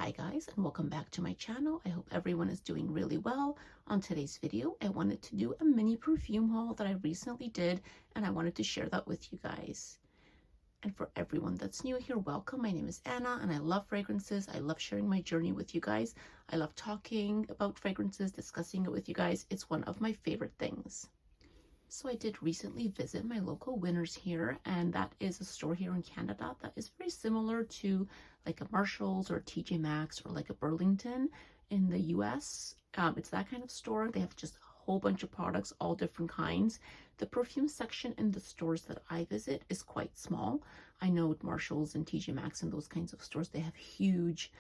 Hi guys, and welcome back to my channel. I hope everyone is doing really well. On today's video, I wanted to do a mini perfume haul that I recently did, and I wanted to share that with you guys. And for everyone that's new here, welcome. My name is Anna, and I love fragrances. I love sharing my journey with you guys. I love talking about fragrances, discussing it with you guys. It's one of my favorite things. So I did recently visit my local Winners here, and that is a store here in Canada that is very similar to like a Marshalls or TJ Maxx or like a Burlington in the US. It's that kind of store. They have just a whole bunch of products, all different kinds. The perfume section in the stores that I visit is quite small. I know Marshalls and TJ Maxx and those kinds of stores, they have huge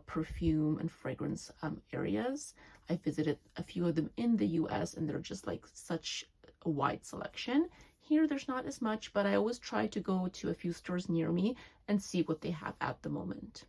perfume and fragrance areas. I visited a few of them in the US, and they're just like such a wide selection. Here there's not as much, but I always try to go to a few stores near me and see what they have at the moment.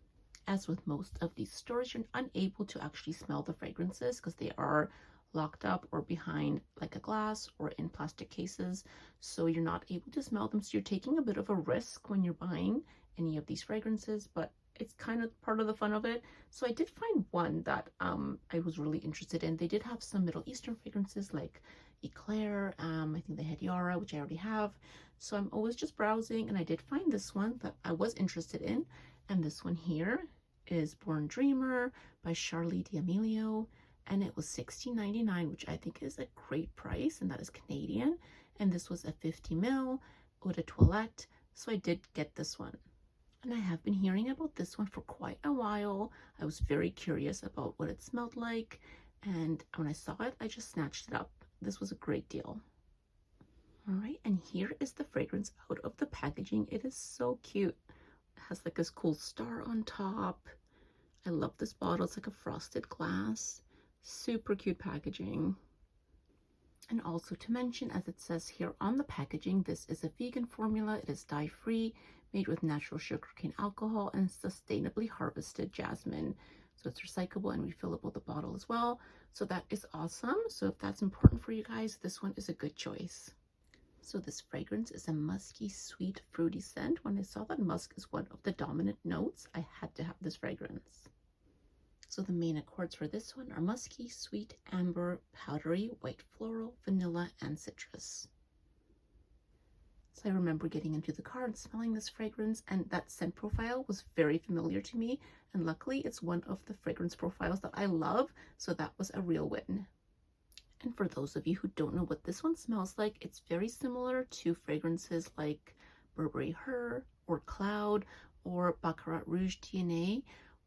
As with most of these stores, you're unable to actually smell the fragrances because they are locked up or behind like a glass or in plastic cases, so you're not able to smell them. So you're taking a bit of a risk when you're buying any of these fragrances, but it's kind of part of the fun of it. So I did find one that I was really interested in. They did have some Middle Eastern fragrances like Eclair. I think they had Yara, which I already have. So I'm always just browsing, and I did find this one that I was interested in. And this one here is Born Dreamer by Charlie D'Amelio, and it was $16.99, which I think is a great price, and that is Canadian. And this was a 50 ml eau de toilette, so I did get this one. And I have been hearing about this one for quite a while. I was very curious about what it smelled like, and when I saw it, I just snatched it up. This was a great deal. All right, and here is the fragrance out of the packaging. It is so cute. It has like this cool star on top. I love this bottle. It's like a frosted glass. Super cute packaging. And also to mention, as it says here on the packaging, this is a vegan formula. It is dye-free, made with natural sugarcane alcohol and sustainably harvested jasmine. So it's recyclable and refillable, the bottle as well. So that is awesome. So if that's important for you guys, this one is a good choice. So this fragrance is a musky, sweet, fruity scent. When I saw that musk is one of the dominant notes, I had to have this fragrance. So the main accords for this one are musky, sweet, amber, powdery, white floral, vanilla, and citrus. So I remember getting into the car and smelling this fragrance, and that scent profile was very familiar to me. And luckily, it's one of the fragrance profiles that I love, so that was a real win. And for those of you who don't know what this one smells like, it's very similar to fragrances like Burberry Her or Cloud or Baccarat Rouge DNA,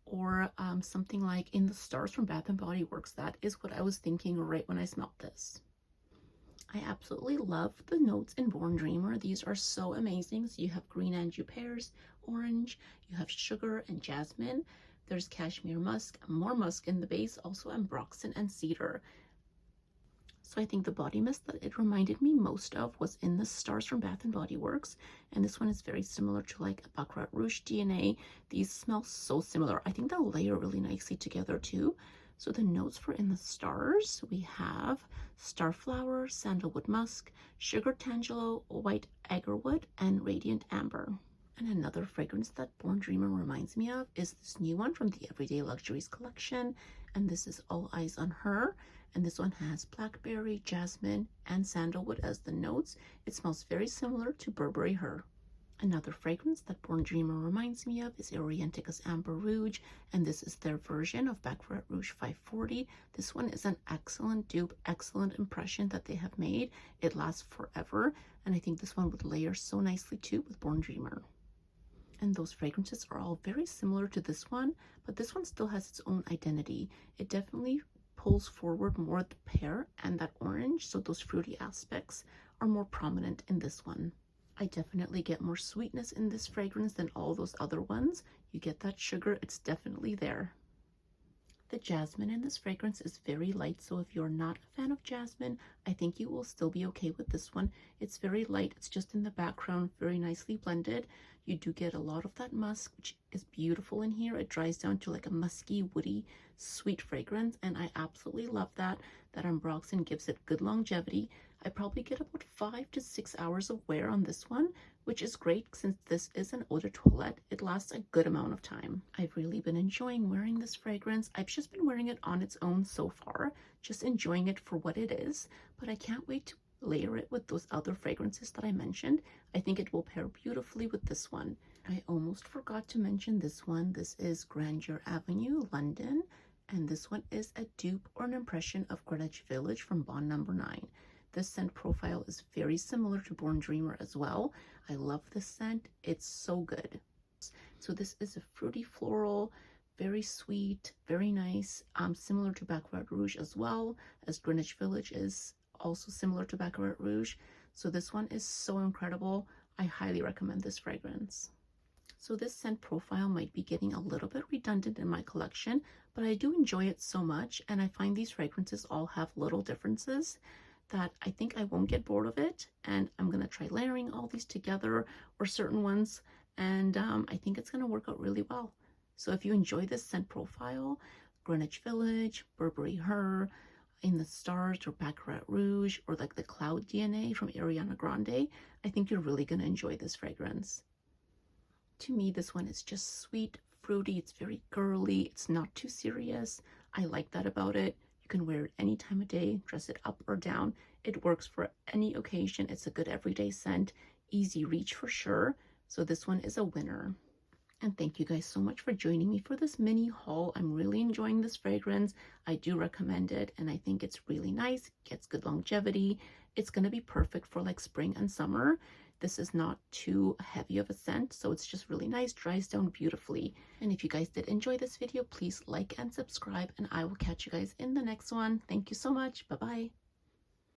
or something like In the Stars from Bath & Body Works. That is what I was thinking right when I smelled this. I absolutely love the notes in Born Dreamer. These are so amazing. So you have green anjou pears, orange, you have sugar and jasmine. There's cashmere musk, more musk in the base, also ambroxan and cedar. So I think the body mist that it reminded me most of was In the Stars from Bath & Body Works. And this one is very similar to like a Baccarat Rouge DNA. These smell so similar. I think they'll layer really nicely together too. So the notes for In the Stars, we have starflower, sandalwood musk, sugar tangelo, white agarwood, and radiant amber. And another fragrance that Born Dreamer reminds me of is this new one from the Everyday Luxuries collection. And this is All Eyes on Her. And this one has blackberry, jasmine, and sandalwood as the notes. It smells very similar to Burberry Her. Another fragrance that Born Dreamer reminds me of is Orienticus Amber Rouge, and this is their version of Baccarat Rouge 540. This one is an excellent dupe, excellent impression that they have made. It lasts forever, and I think this one would layer so nicely too with Born Dreamer. And those fragrances are all very similar to this one, but this one still has its own identity. It definitely pulls forward more the pear and that orange, so those fruity aspects are more prominent in this one. I definitely get more sweetness in this fragrance than all those other ones. You get that sugar, it's definitely there. The jasmine in this fragrance is very light, so if you're not a fan of jasmine, I think you will still be okay with this one. It's very light, it's just in the background, very nicely blended. You do get a lot of that musk, which is beautiful in here. It dries down to like a musky, woody, sweet fragrance, and I absolutely love that. That ambroxan gives it good longevity. I probably get about 5 to 6 hours of wear on this one, which is great since this is an eau de toilette. It lasts a good amount of time. I've really been enjoying wearing this fragrance. I've just been wearing it on its own so far, just enjoying it for what it is, but I can't wait to layer it with those other fragrances that I mentioned. I think it will pair beautifully with this one. I almost forgot to mention this one. This is Grandeur Avenue, London, and this one is a dupe or an impression of Greenwich Village from Bond Number 9. This scent profile is very similar to Born Dreamer as well. I love this scent. It's so good. So this is a fruity floral, very sweet, very nice, similar to Baccarat Rouge as well, as Greenwich Village is also similar to Baccarat Rouge. So this one is so incredible. I highly recommend this fragrance. So this scent profile might be getting a little bit redundant in my collection, but I do enjoy it so much, and I find these fragrances all have little differences that I think I won't get bored of it, and I'm gonna try layering all these together or certain ones, and I think it's gonna work out really well. So if you enjoy this scent profile, Greenwich Village, Burberry Her, In the Stars or Baccarat Rouge, or like the Cloud DNA from Ariana Grande, I think you're really gonna enjoy this fragrance. To me, this one is just sweet, fruity, it's very girly, it's not too serious. I like that about it. You can wear it any time of day, dress it up or down. It works for any occasion. It's a good everyday scent, easy reach for sure. So this one is a winner. And thank you guys so much for joining me for this mini haul. I'm really enjoying this fragrance. I do recommend it, and I think it's really nice, gets good longevity. It's going to be perfect for like spring and summer. This is not too heavy of a scent, so it's just really nice, dries down beautifully. And if you guys did enjoy this video, please like and subscribe, and I will catch you guys in the next one. Thank you so much. Bye-bye.